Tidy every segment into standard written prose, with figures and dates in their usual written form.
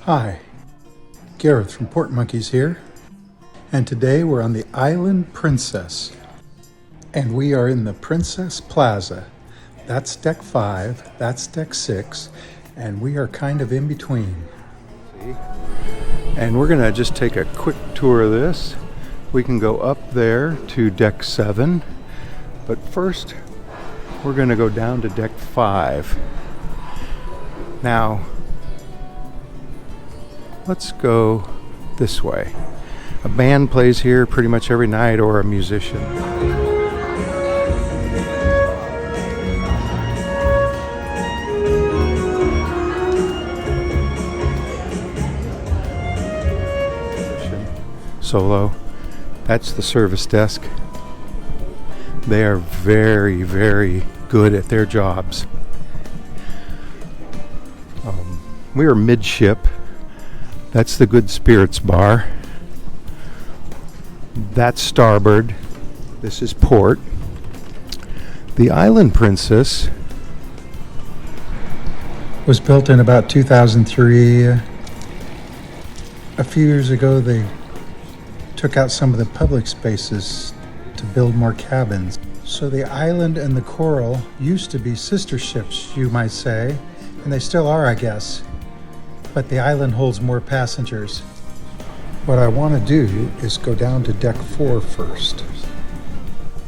Hi, Gareth from Port Monkeys here, and today we're on the Island Princess, and we are in the Princess Plaza. That's deck 5, that's deck 6, and we are kind of in between. And we're gonna just take a quick tour of this. We can go up there to deck 7, but first we're gonna go down to deck 5. Now, let's go this way. A band plays here pretty much every night, or a musician. Solo. That's the service desk. They are very, very good at their jobs. We are midship. That's the Good Spirits bar. That's starboard. This is port. The Island Princess was built in about 2003. A few years ago, they took out some of the public spaces to build more cabins. So the Island and the Coral used to be sister ships, you might say, and they still are, I guess. But the Island holds more passengers. What I want to do is go down to deck 4 first.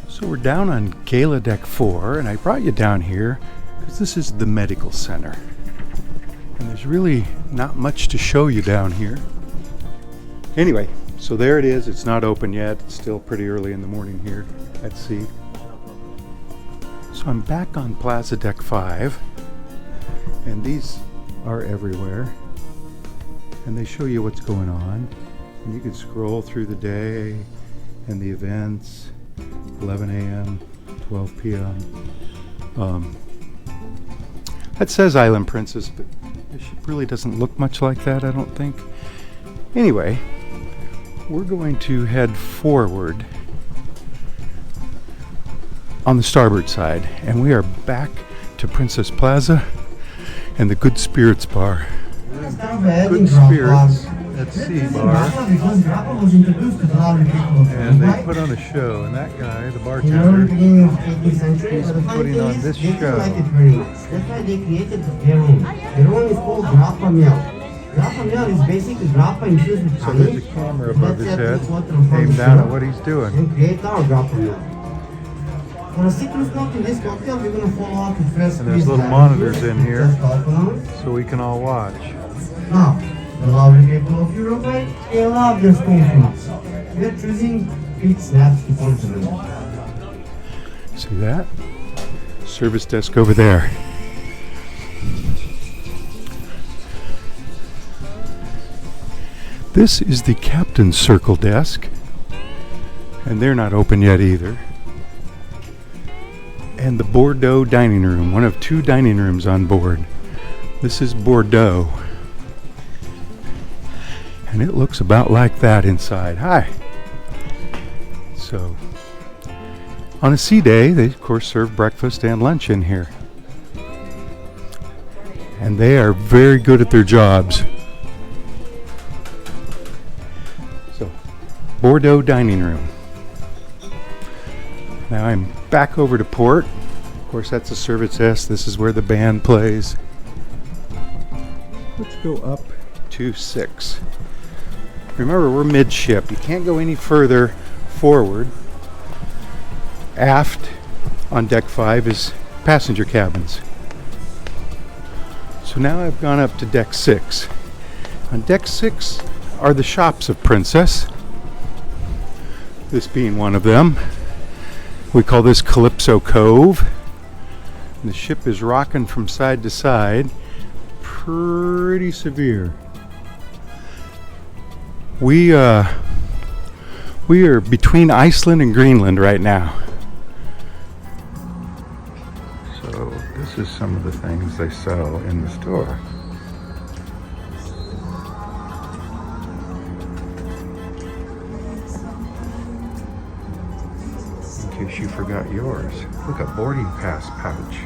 So we're down on Gala deck 4, and I brought you down here because this is the medical center. And there's really not much to show you down here. Anyway, so there it is. It's not open yet. It's still pretty early in the morning here at sea. So I'm back on Plaza deck 5, and these are everywhere. And they show you what's going on. And you can scroll through the day and the events, 11 a.m., 12 p.m. That says Island Princess, but it really doesn't look much like that, I don't think. Anyway, we're going to head forward on the starboard side, and we are back to Princess Plaza and the Good Spirits bar. Good Spirits at Sea Bar, and they put on a show, and that guy, the bartender, he's putting on this show. That's why they created the heroin. Heroin is called grappa meal. Grappa meal is basically grappa infused with honey. So there's a camera above his head, aimed down at what he's doing. And create our grappa meal. For a citrus note in this cocktail, we're going to follow up with fresh. And there's little monitors in here, so we can all watch. Now, the lovely people of Uruguay, they love their spoonfuls. They're choosing big snaps to put them in. See that? Service desk over there. This is the Captain's Circle desk, and they're not open yet either. And the Bordeaux dining room, one of 2 dining rooms on board. This is Bordeaux. And it looks about like that inside. Hi. So, on a sea day, they of course serve breakfast and lunch in here. And they are very good at their jobs. So, Bordeaux dining room. Now I'm back over to port. Of course, that's a service desk. This is where the band plays. Let's go up to 6. Remember, we're midship. You can't go any further forward. Aft on deck 5 is passenger cabins. So now I've gone up to deck 6. On deck 6 are the shops of Princess. This being one of them. We call this Calypso Cove. And the ship is rocking from side to side. Pretty severe. We are between Iceland and Greenland right now. So this is some of the things they sell in the store. In case you forgot yours. Look, a boarding pass pouch.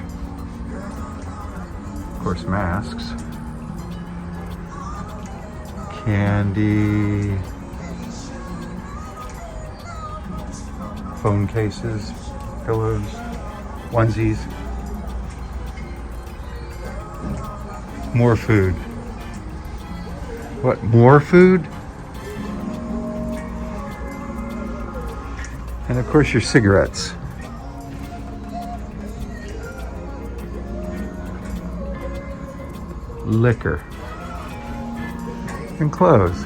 Of course, masks. candy, phone cases, pillows, onesies. More food. What, more food? And of course your cigarettes. Liquor. And clothes.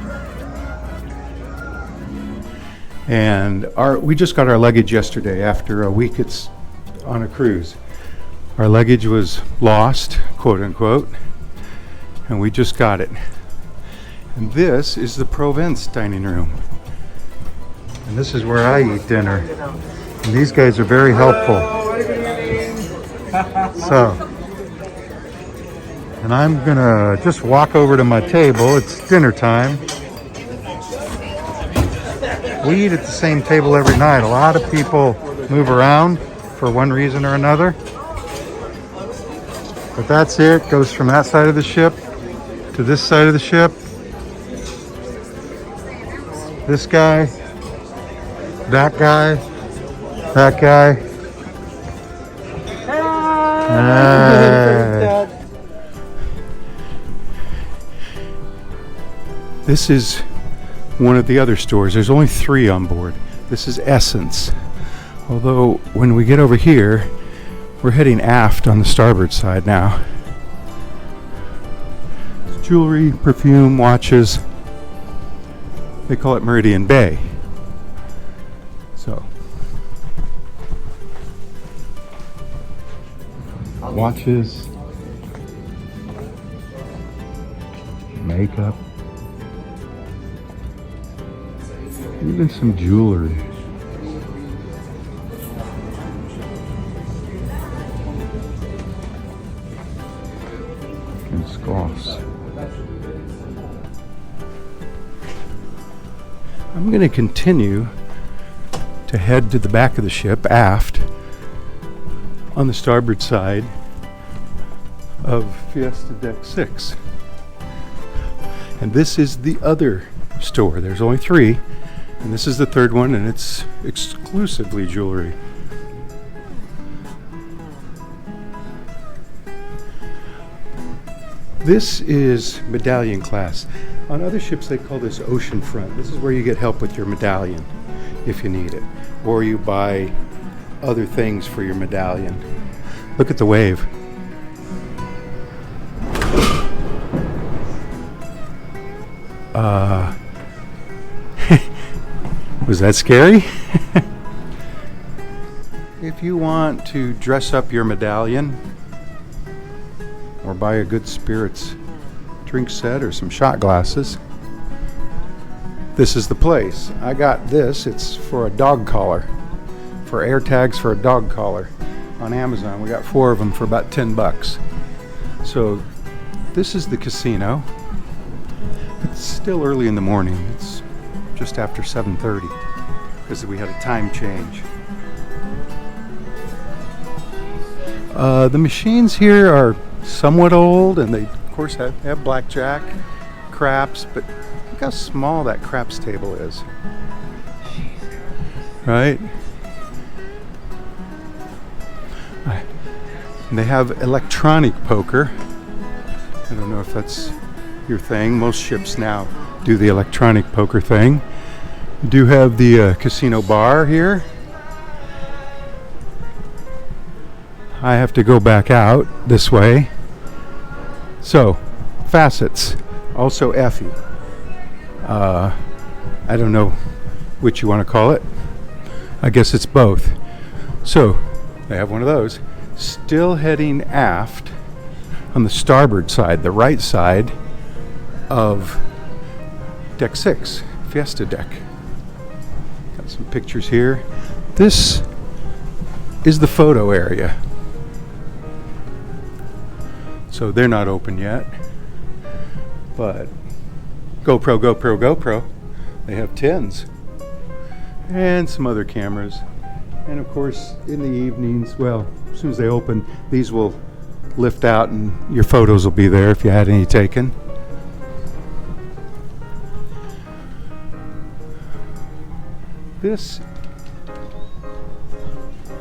And we just got our luggage yesterday after a week it's on a cruise. Our luggage was lost, quote unquote, and we just got it. And this is the Provence dining room. And this is where I eat dinner. And these guys are very helpful. So, and I'm gonna just walk over to my table. It's dinner time. We eat at the same table every night. A lot of people move around for one reason or another. But that's it. Goes from that side of the ship to this side of the ship. This guy, that guy, that guy. This is one of the other stores. There's only 3 on board. This is Essence. Although when we get over here, we're heading aft on the starboard side now. It's jewelry, perfume, watches. They call it Meridian Bay. So, watches, makeup, even some jewelry. And scarves. I'm going to continue to head to the back of the ship, aft, on the starboard side of Fiesta Deck 6. And this is the other store. There's only 3, and this is the 3rd one, and it's exclusively jewelry. This is medallion class. On other ships they call this ocean front. This is where you get help with your medallion if you need it. Or you buy other things for your medallion. Look at the wave. Was that scary? If you want to dress up your medallion or buy a good spirits drink set or some shot glasses, this is the place. I got this. It's for a dog collar, for air tags for a dog collar on Amazon. We got 4 of them for about $10. So this is the casino. It's still early in the morning. It's just after 7:30 because we had a time change. The machines here are somewhat old, and they of course have blackjack, craps, but look how small that craps table is. Right? And they have electronic poker. I don't know if that's your thing. Most ships now do the electronic poker thing. You do have the casino bar here. I have to go back out this way. So, facets, also Effie. I don't know which you want to call it. I guess it's both. So, they have one of those. Still heading aft on the starboard side, the right side of Deck 6, Fiesta Deck. Got some pictures here. This is the photo area. So they're not open yet. But GoPro. They have 10s. And some other cameras. And of course, in the evenings, well, as soon as they open, these will lift out and your photos will be there if you had any taken. This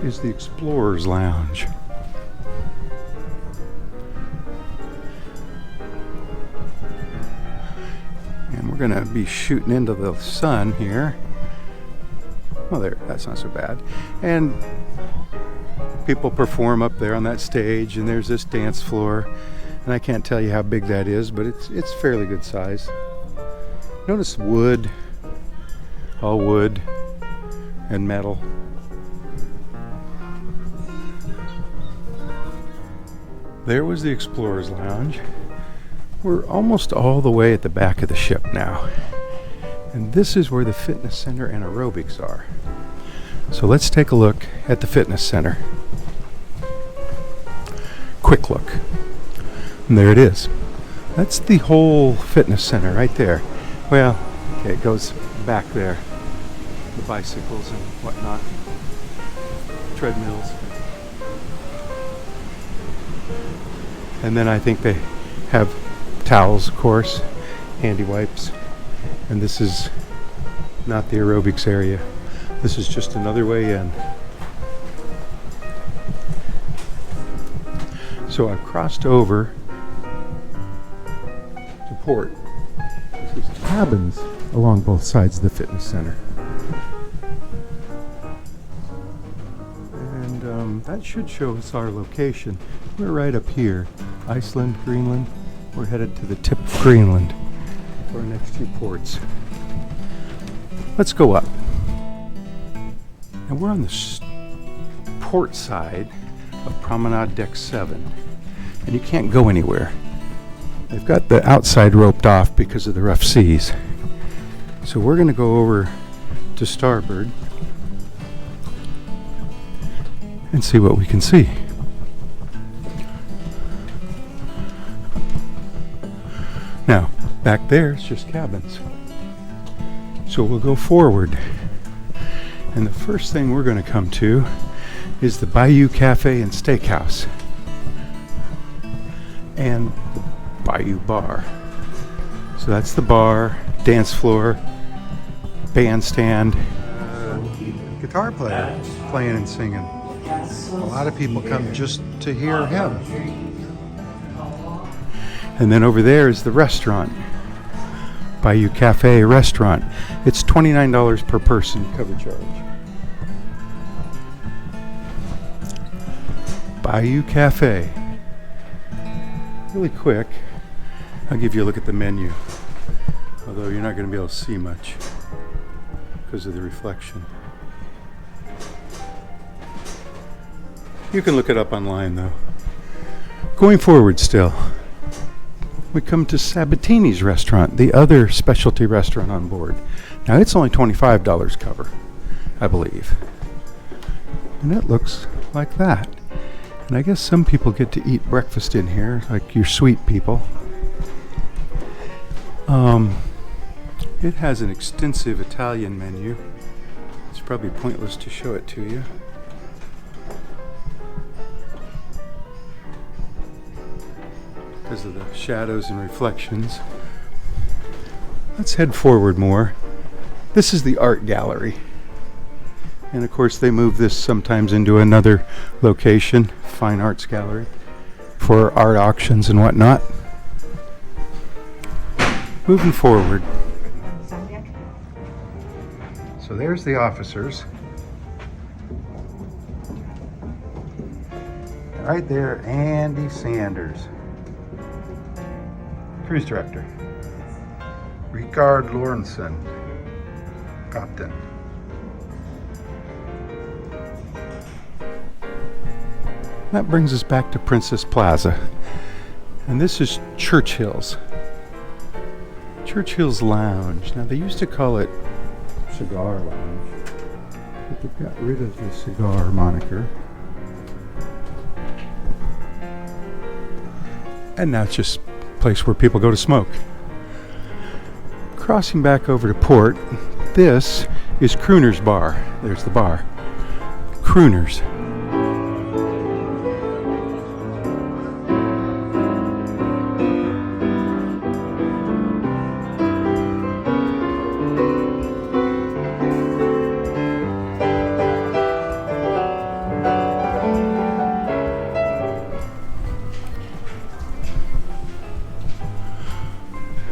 is the Explorer's Lounge. And we're gonna be shooting into the sun here. Oh, there, that's not so bad. And people perform up there on that stage, and there's this dance floor. And I can't tell you how big that is, but it's fairly good size. Notice wood, all wood and metal. There was the Explorer's Lounge. We're almost all the way at the back of the ship now. And this is where the fitness center and aerobics are. So let's take a look at the fitness center. Quick look. And there it is. That's the whole fitness center right there. Well, okay, it goes back there. The bicycles and whatnot. Treadmills. And then I think they have towels, of course, handy wipes. And this is not the aerobics area. This is just another way in. So I've crossed over to port. This is cabins along both sides of the fitness center. And that should show us our location. We're right up here. Iceland, Greenland. We're headed to the tip of Greenland for our next two ports. Let's go up. And we're on the port side of Promenade Deck 7. And you can't go anywhere. They've got the outside roped off because of the rough seas. So we're going to go over to starboard and see what we can see. Now, back there it's just cabins. So we'll go forward. And the first thing we're going to come to is the Bayou Cafe and Steakhouse. And the Bayou Bar. So that's the bar, dance floor, bandstand, guitar player playing and singing. A lot of people come just to hear him. And then over there is the restaurant, Bayou Cafe restaurant. It's $29 per person cover charge. Bayou Cafe. Really quick, I'll give you a look at the menu, although you're not going to be able to see much because of the reflection. You can look it up online though. Going forward still, we come to Sabatini's restaurant, the other specialty restaurant on board. Now it's only $25 cover, I believe. And it looks like that. And I guess some people get to eat breakfast in here, like your sweet people. It has an extensive Italian menu. It's probably pointless to show it to you. Because of the shadows and reflections. Let's head forward more. This is the art gallery. And of course they move this sometimes into another location, fine arts gallery, for art auctions and whatnot. Moving forward. So there's the officers. Right there, Andy Sanders. Cruise director. Ricard Lorentzen, captain. That brings us back to Princess Plaza. And this is Churchill's. Churchill's Lounge. Now they used to call it Cigar Lounge, but they've got rid of the cigar moniker. And now it's just a place where people go to smoke. Crossing back over to port, this is Crooner's Bar. There's the bar. Crooner's.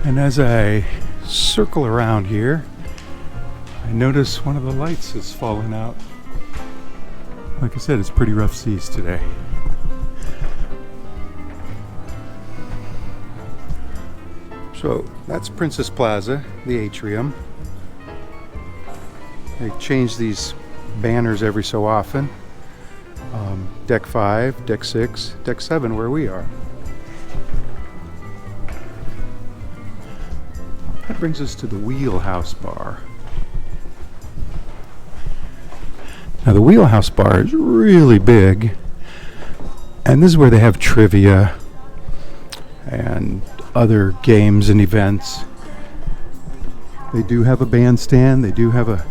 And as I circle around here, I notice one of the lights has fallen out. Like I said, it's pretty rough seas today. So that's Princess Plaza, the atrium. They change these banners every so often. Deck 5, Deck 6, Deck 7 where we are. That brings us to the Wheelhouse Bar. Now the Wheelhouse Bar is really big, and this is where they have trivia and other games and events. They do have a bandstand, they do have a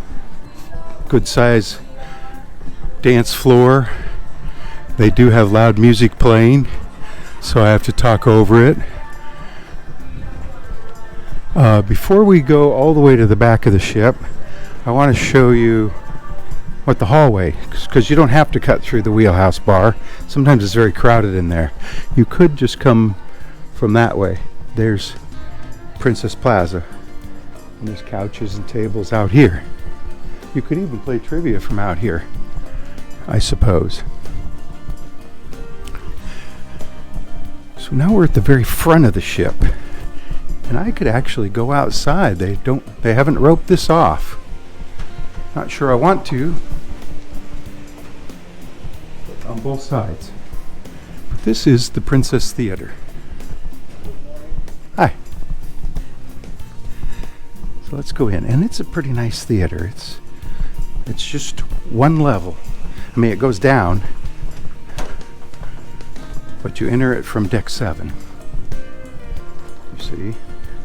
good size dance floor. They do have loud music playing, so I have to talk over it. Before we go all the way to the back of the ship, I want to show you what the hallway, because you don't have to cut through the Wheelhouse Bar. Sometimes it's very crowded in there. You could just come from that way. There's Princess Plaza, and there's couches and tables out here. You could even play trivia from out here, I suppose. So now we're at the very front of the ship, and I could actually go outside. They haven't roped this off. Not sure I want to, but on both sides. But this is the Princess Theater. Hi. So let's go in, and it's a pretty nice theater. It's just one level. I mean, it goes down, but you enter it from Deck 7. You see,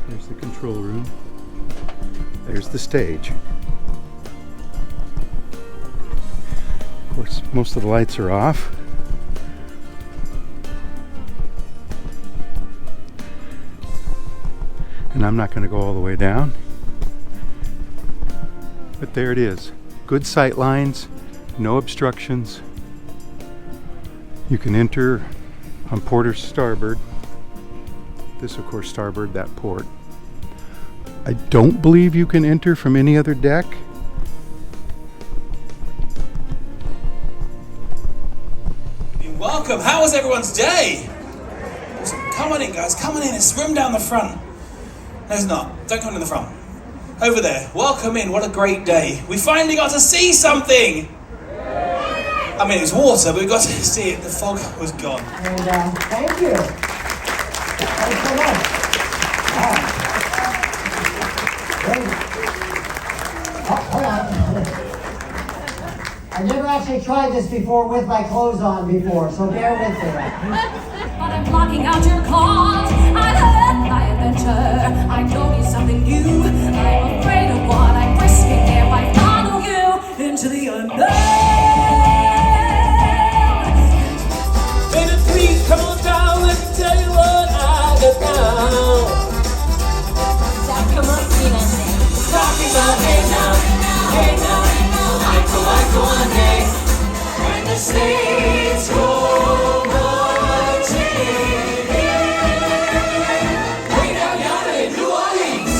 there's the control room. There's the stage. Of course, most of the lights are off. And I'm not going to go all the way down. But there it is. Good sight lines, no obstructions. You can enter on port or starboard. This, of course, starboard, that port. I don't believe you can enter from any other deck. Welcome. How was everyone's day? Come on in, guys. Come on in. There's room down the front. No, there's not. Don't come in the front. Over there. Welcome in. What a great day. We finally got to see something. I mean, it was water, but we got to see it. The fog was gone. And thank you. Thanks so much. Hold on. I never actually tried this before with my clothes on before, so bear with me. But I'm blocking out your calls. I love my adventure. I know you something new. I'm afraid of what I'm risking if I follow you into the unknown. Baby, please come on down. Let me tell you what I got now. Come on, Tina. Talking about hey now, hey now. I go on day. When the saints go marching in. Way down yonder in New Orleans.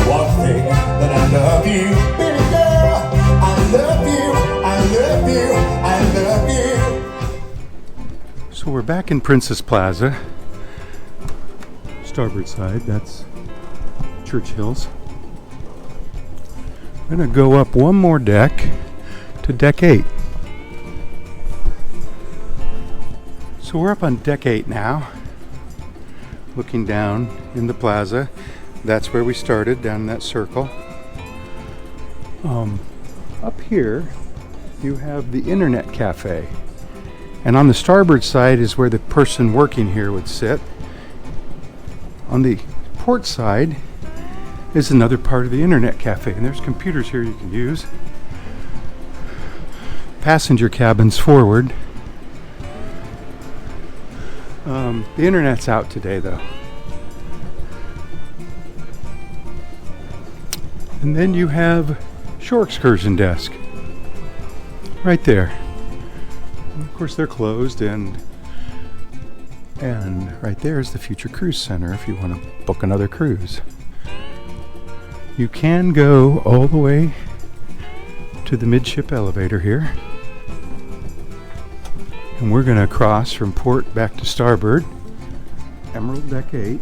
One thing that I love you, baby girl. I love you, I love you, I love you. So we're back in Princess Plaza. Starboard side, that's Churchill's. I'm going to go up one more deck to Deck 8. So we're up on Deck 8 now, looking down in the plaza. That's where we started, down in that circle. Up here, you have the Internet Cafe. And on the starboard side is where the person working here would sit. On the port side is another part of the Internet Cafe, and there's computers here you can use. Passenger cabins forward. The internet's out today, though. And then you have shore excursion desk right there. course, they're closed, and right there is the Future Cruise Center if you want to book another cruise. You can go all the way to the midship elevator here. And we're going to cross from port back to starboard. Emerald Deck 8.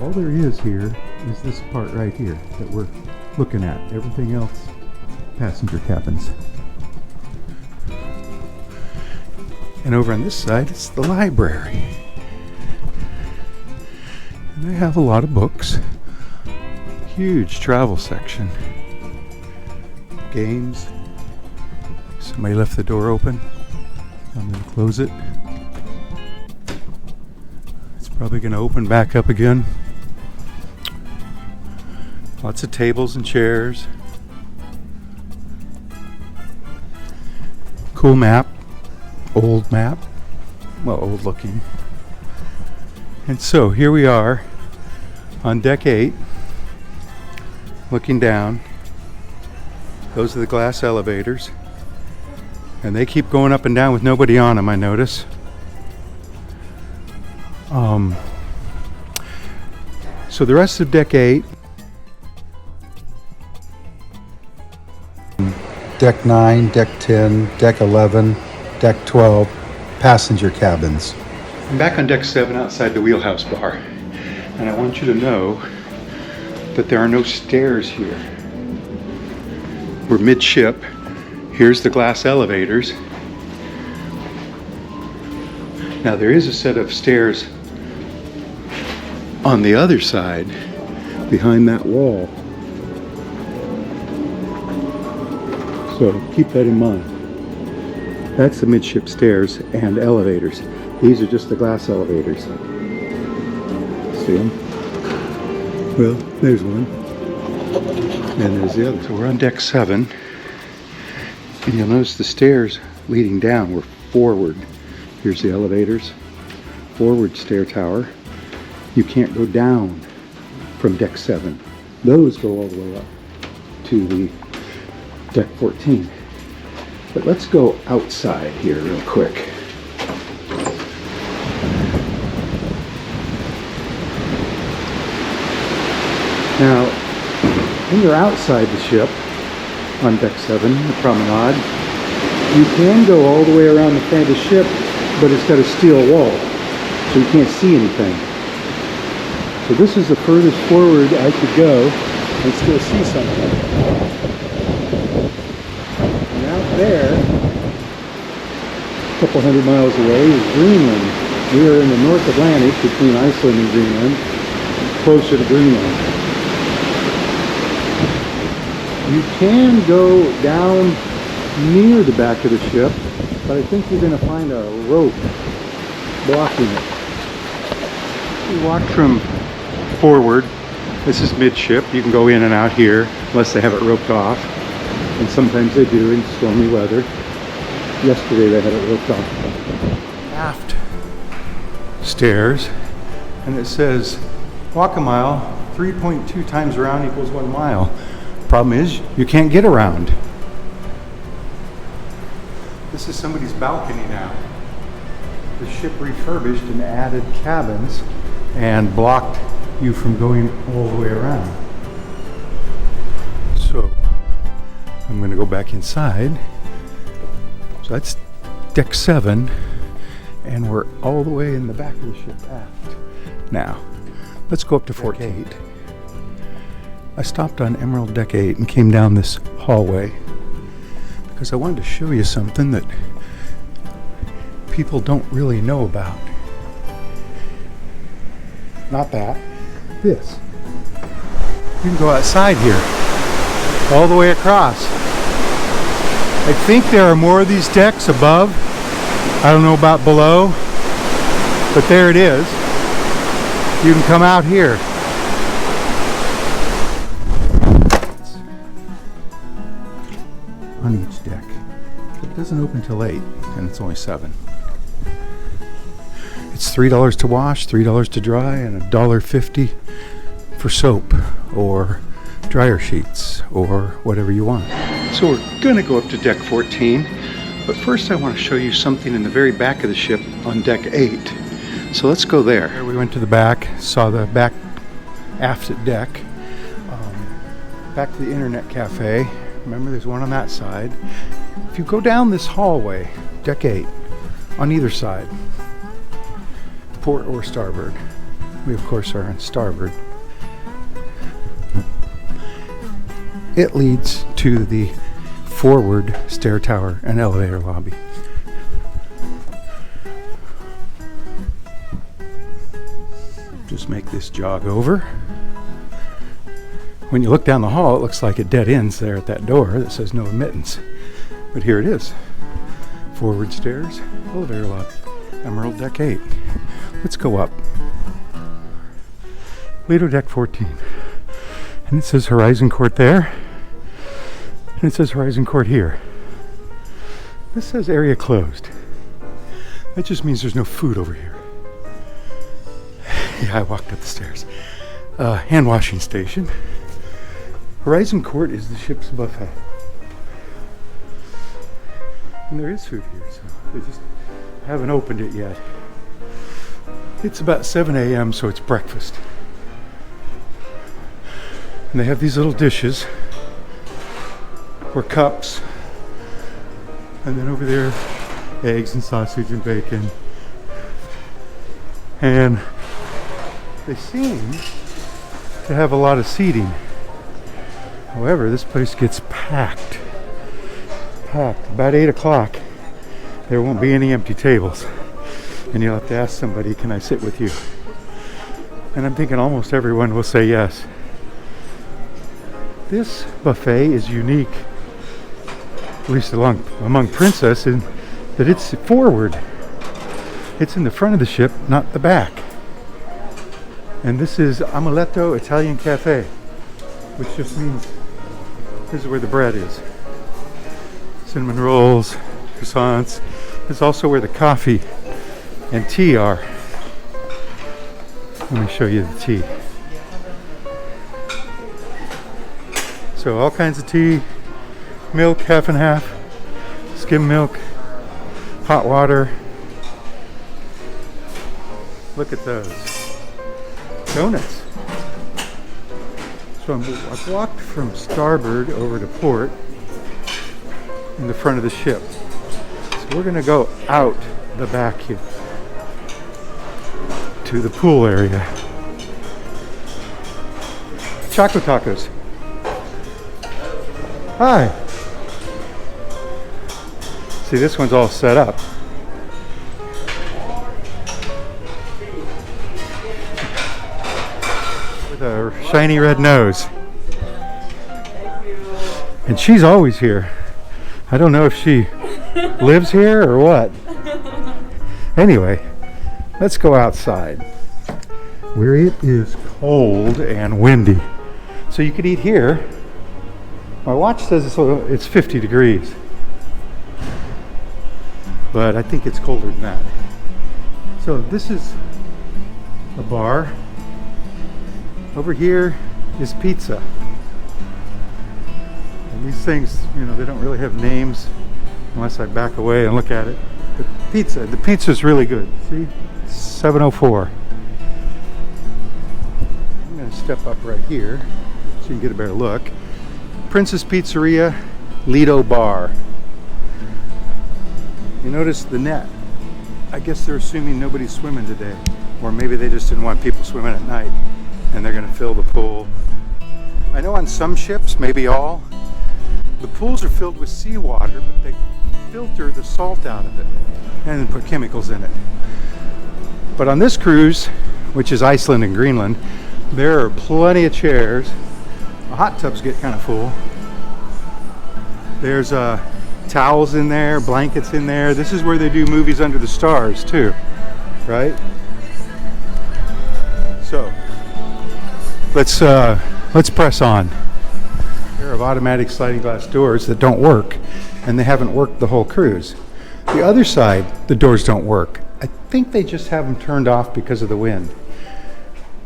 All there is here is this part right here that we're looking at. Everything else, passenger cabins. And over on this side, it's the library. And they have a lot of books. Huge travel section. Games. Somebody left the door open. I'm going to close it. It's probably going to open back up again. Lots of tables and chairs. Cool map. Old map. Well, old looking. And so here we are on deck 8, looking down. Those are the glass elevators. And they keep going up and down with nobody on them, I notice. So the rest of deck 8. Deck 9, Deck 10, Deck 11, Deck 12, passenger cabins. I'm back on deck 7 outside the wheelhouse bar. And I want you to know that there are no stairs here. We're midship. Here's the glass elevators. Now there is a set of stairs on the other side, behind that wall. So keep that in mind. That's the midship stairs and elevators. These are just the glass elevators. See them? Well, there's one. And there's the other. So we're on deck 7. And you'll notice the stairs leading down were forward. Here's the elevators. Forward stair tower. You can't go down from deck 7. Those go all the way up to the deck 14. But let's go outside here real quick. Now, when you're outside the ship, on deck 7, the Promenade, you can go all the way around the front of the ship, but it's got a steel wall, so you can't see anything. So this is the furthest forward I could go and still see something. And out there, a couple hundred miles away, is Greenland. We are in the North Atlantic between Iceland and Greenland, closer to Greenland. You can go down near the back of the ship, but I think you're going to find a rope blocking it. You walk from forward. This is midship. You can go in and out here unless they have it roped off. And sometimes they do in stormy weather. Yesterday they had it roped off. Aft stairs. And it says, walk a mile, 3.2 times around equals 1 mile. Problem is, you can't get around. This is somebody's balcony now. The ship refurbished and added cabins and blocked you from going all the way around. So, I'm going to go back inside. So that's deck 7, and we're all the way in the back of the ship aft. Now, let's go up to deck 8. I stopped on Emerald Deck 8 and came down this hallway because I wanted to show you something that people don't really know about. Not that. This. You can go outside here, all the way across. I think there are more of these decks above. I don't know about below, but there it is. You can come out here. On each deck. It doesn't open till 8, and it's only 7. It's $3 to wash, $3 to dry, and $1.50 for soap or dryer sheets or whatever you want. So we're going to go up to deck 14. But first I want to show you something in the very back of the ship on deck 8. So let's go there. We went to the back, saw the back aft deck. Back to the internet cafe. Remember, there's one on that side. If you go down this hallway, deck 8, on either side, port or starboard. We, of course, are on starboard. It leads to the forward stair tower and elevator lobby. Just make this jog over. When you look down the hall, it looks like it dead ends there at that door that says no admittance. But here it is. Forward stairs, elevator lobby, Emerald deck 8. Let's go up. Lido deck 14. And it says Horizon Court there. And it says Horizon Court here. This says area closed. That just means there's no food over here. Yeah, I walked up the stairs. Hand washing station. Horizon Court is the ship's buffet. And there is food here, so they just haven't opened it yet. It's about 7 a.m., so it's breakfast. And they have these little dishes, or cups, and then over there, eggs and sausage and bacon. And they seem to have a lot of seating. However, this place gets packed. About 8 o'clock, there won't be any empty tables. And you'll have to ask somebody, can I sit with you? And I'm thinking almost everyone will say yes. This buffet is unique, at least among Princess, in that it's forward. It's in the front of the ship, not the back. And this is Amuleto Italian Cafe, which just means this is where the bread is. Cinnamon rolls, croissants. This is also where the coffee and tea are. Let me show you the tea. So all kinds of tea, milk, half and half, skim milk, hot water. Look at those. Donuts. So I've walked from starboard over to port in the front of the ship. So we're going to go out the back here to the pool area. Choco tacos. Hi. See, this one's all set up. With a shiny red nose. And she's always here. I don't know if she lives here or what. Anyway, let's go outside where it is cold and windy. So you could eat here. My watch says it's 50 degrees. But I think it's colder than that. So this is a bar. Over here is pizza. And these things, they don't really have names unless I back away and look at it. But the pizza's really good. See? 704. I'm going to step up right here so you can get a better look. Princess Pizzeria, Lido Bar. You notice the net. I guess they're assuming nobody's swimming today. Or maybe they just didn't want people swimming at night. And they're going to fill the pool. I know on some ships, maybe all, the pools are filled with seawater, but they filter the salt out of it and then put chemicals in it. But on this cruise, which is Iceland and Greenland, there are plenty of chairs. The hot tubs get kind of full. There's towels in there, blankets in there. This is where they do movies under the stars too, right? So let's press on. A pair of automatic sliding glass doors that don't work, and they haven't worked the whole cruise. The other side, the doors don't work. I think they just have them turned off because of the wind.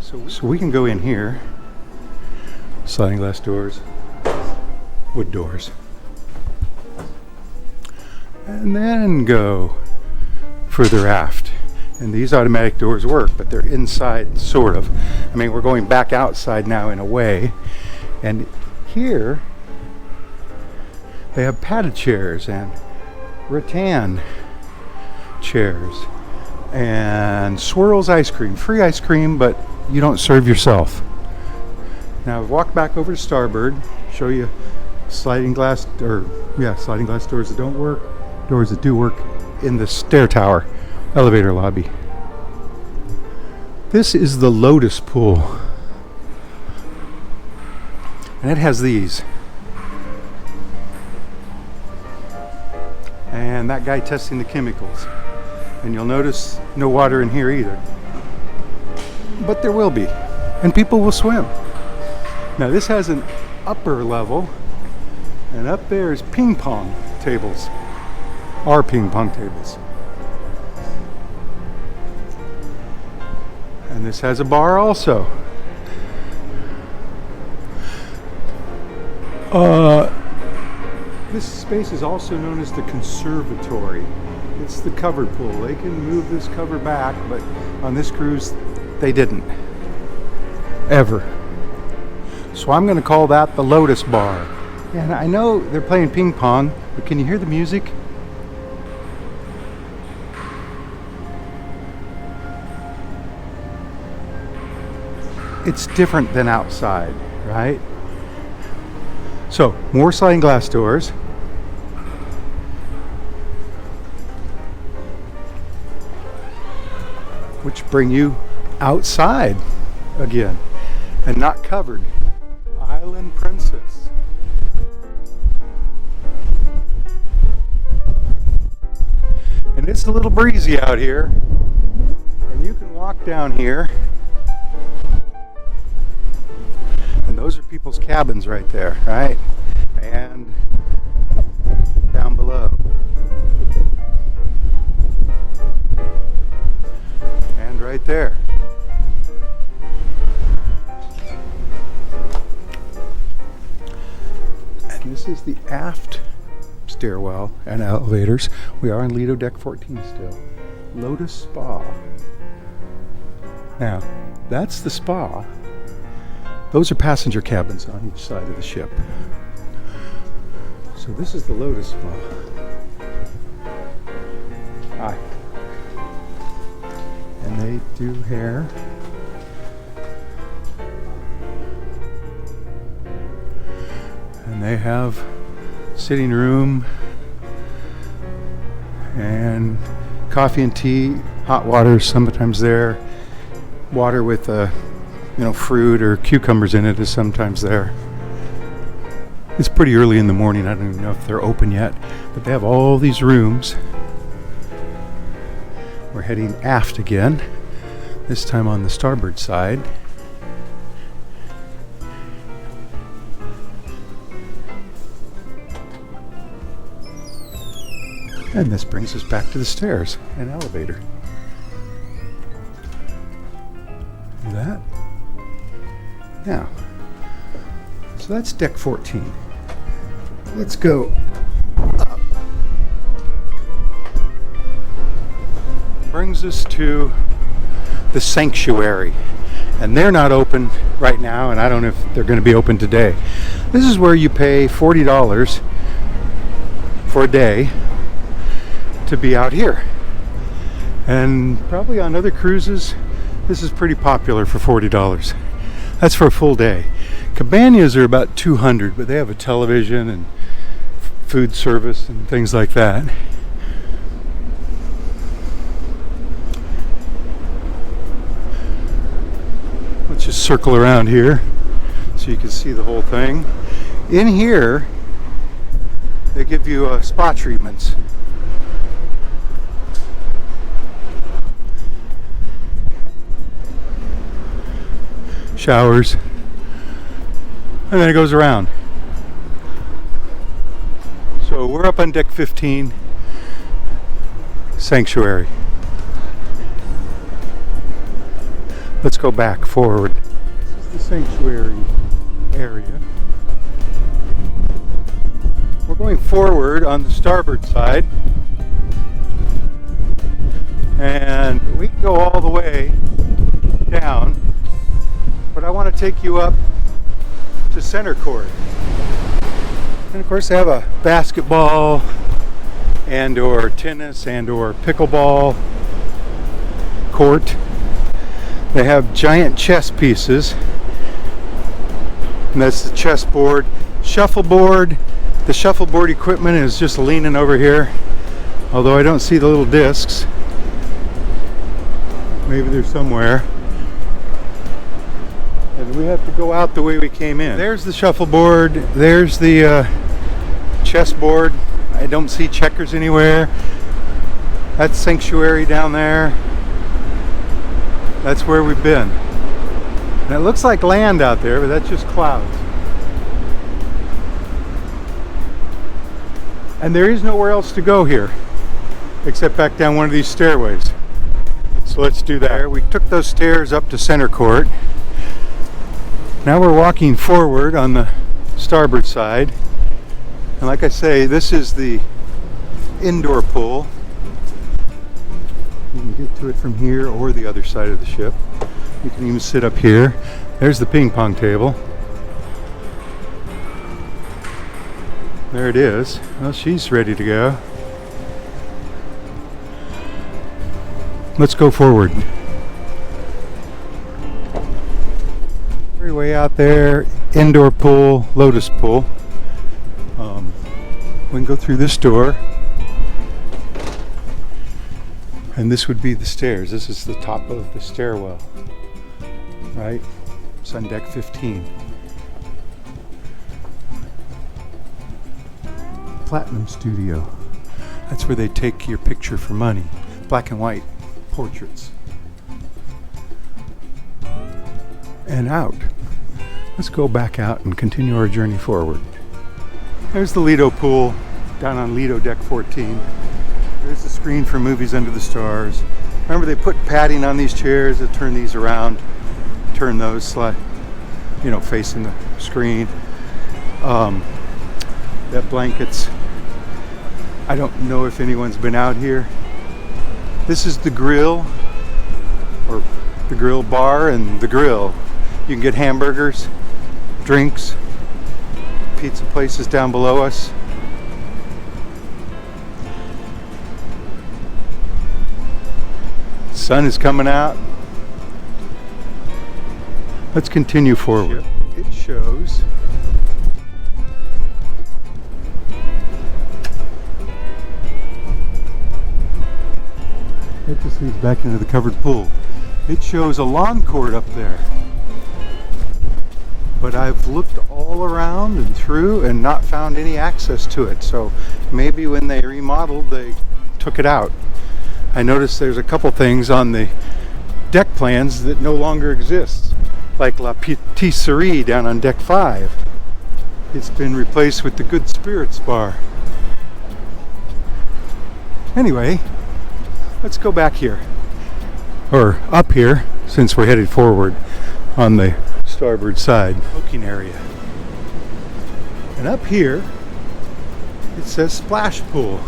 So we can go in here. Sliding glass doors, wood doors. and then go further aft. And these automatic doors work, but they're inside, sort of. I mean, we're going back outside now in a way. And here, they have padded chairs and rattan chairs and Swirls ice cream. Free ice cream, but you don't serve yourself. Now, walk back over to starboard, show you sliding glass doors that don't work, doors that do work in the stair tower, elevator lobby. This is the Lotus pool. And it has these. And that guy testing the chemicals. And you'll notice no water in here either. But there will be. And people will swim. Now this has an upper level. And up there is ping pong tables. Our ping pong tables. And this has a bar also. This space is also known as the conservatory. It's the covered pool. They can move this cover back, but on this cruise, they didn't. Ever. So I'm going to call that the Lotus Bar. And I know they're playing ping pong, but can you hear the music? It's different than outside, right? So, more sliding glass doors. Which bring you outside again and not covered. Island Princess. And it's a little breezy out here. And you can walk down here. And those are people's cabins right there, right? And down below. And right there. And this is the aft stairwell and elevators. We are on Lido Deck 14 still. Lotus Spa. Now, that's the spa. Those are passenger cabins on each side of the ship. So this is the Lotus Spa. Hi. And they do hair. And they have sitting room and coffee and tea, hot water sometimes there. Water with fruit or cucumbers in it is sometimes there. It's pretty early in the morning. I don't even know if they're open yet, but they have all these rooms. We're heading aft again, this time on the starboard side. And this brings us back to the stairs and elevator. See that? Now, so that's deck 14. Let's go up. Brings us to the sanctuary. And they're not open right now, and I don't know if they're going to be open today. This is where you pay $40 for a day to be out here. And probably on other cruises, this is pretty popular for $40. That's for a full day. Cabanas are about $200, but they have a television and food service and things like that. Let's just circle around here so you can see the whole thing. In here, they give you spa treatments. Showers, and then it goes around. So we're up on deck 15, sanctuary. Let's go back forward. This is the sanctuary area. We're going forward on the starboard side. go all the way down, but I want to take you up to center court. And of course they have a basketball and or tennis and or pickleball court. They have giant chess pieces, and that's the chessboard. Shuffleboard. The shuffleboard equipment is just leaning over here, although I don't see the little discs. Maybe they're somewhere. And we have to go out the way we came in. There's the shuffleboard. There's the chessboard. I don't see checkers anywhere. That's Sanctuary down there. That's where we've been. And it looks like land out there, but that's just clouds. And there is nowhere else to go here except back down one of these stairways. So let's do that. We took those stairs up to center court. Now we're walking forward on the starboard side. And like I say, this is the indoor pool. You can get to it from here or the other side of the ship. You can even sit up here. There's the ping pong table. There it is. Well, she's ready to go. Let's go forward. Way out there, indoor pool, Lotus pool. We can go through this door, and this would be the stairs. This is the top of the stairwell, right? It's on deck 15. Platinum Studio. That's where they take your picture for money. Black and white portraits. And out. Let's go back out and continue our journey forward. There's the Lido pool down on Lido deck 14. There's the screen for Movies Under the Stars. Remember, they put padding on these chairs that turn these around, turn those facing the screen. That blankets. I don't know if anyone's been out here. This is the grill, or the grill bar and the grill. You can get hamburgers, drinks, pizza places down below us. Sun is coming out. Let's continue forward. It shows it just leads back into the covered pool. It shows a lawn court up there. But I've looked all around and through and not found any access to it. So maybe when they remodeled, they took it out. I noticed there's a couple things on the deck plans that no longer exist, like La Patisserie down on deck 5. It's been replaced with the Good Spirits bar. Anyway, let's go back here, or up here, since we're headed forward on the starboard side. Smoking area. And up here, it says splash pool.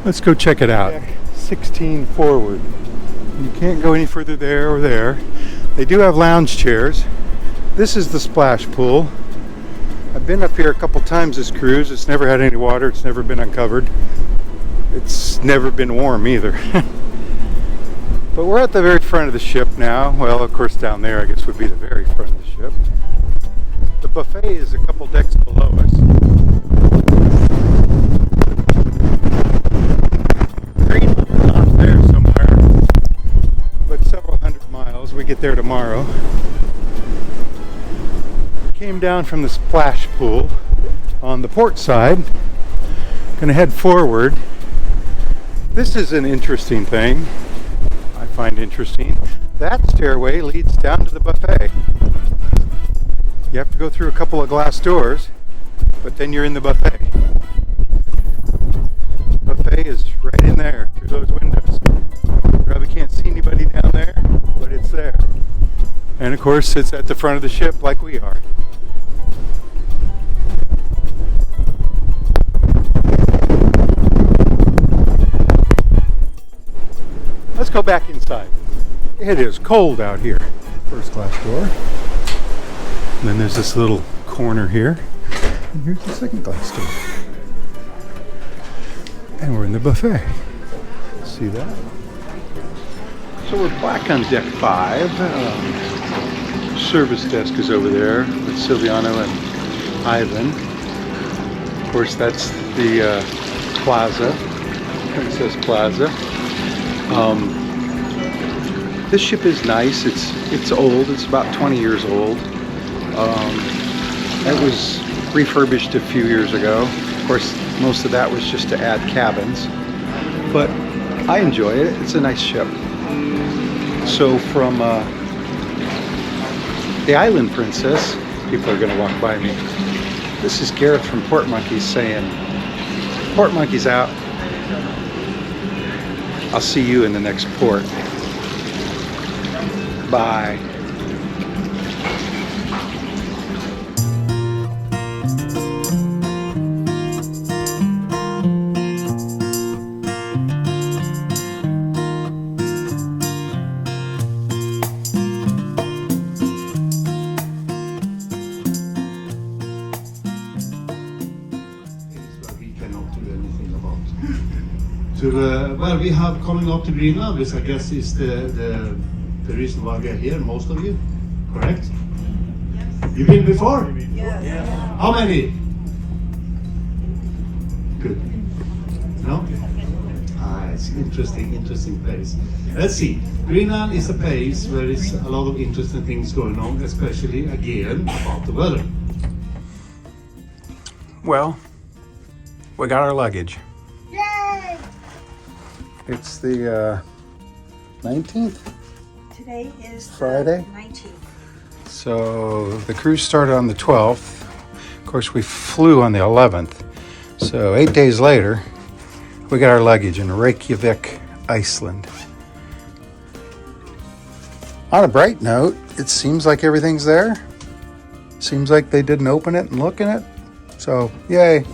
Let's go check it out. Deck 16 forward. You can't go any further there or there. They do have lounge chairs. This is the splash pool. I've been up here a couple times this cruise. It's never had any water. It's never been uncovered. It's never been warm either. But we're at the very front of the ship now. Well, of course, down there, I guess, would be the very front of the ship. The buffet is a couple decks below us. Greenland off there somewhere, but several hundred miles. We get there tomorrow. Came down from the splash pool on the port side. Gonna head forward. This is an interesting thing. I find interesting. That stairway leads down to the buffet. You have to go through a couple of glass doors, but then you're in the buffet. The buffet is right in there through those windows. You probably can't see anybody down there, but it's there. And of course, it's at the front of the ship like we are. Let's go back inside. It is cold out here. First class door. And then there's this little corner here. And here's the second class door. And we're in the buffet. See that? So we're back on deck 5. Service desk is over there with Silviano and Ivan. Of course, that's the Plaza, Princess Plaza. This ship is nice. It's old. It's about 20 years old. It was refurbished a few years ago. Of course, most of that was just to add cabins. But I enjoy it. It's a nice ship. So from the Island Princess, people are going to walk by me. This is Gareth from Port Monkeys saying, Port Monkeys out. I'll see you in the next port. Bye. He cannot do anything about. Well, we have coming up to Greenland, which I guess is the reason why we are here, most of you, correct? Yes. You've been before? Yes. How many? Good. No? It's interesting place. Let's see. Greenland is a place where there's a lot of interesting things going on, especially again about the weather. Well, we got our luggage. Yay! It's the 19th, Today is the Friday? 19th. so the cruise started on the 12th. Of course, we flew on the 11th, so 8 days later, we got our luggage in Reykjavik, Iceland. On a bright note, it seems like everything's there. Seems like they didn't open it and look in it, so yay.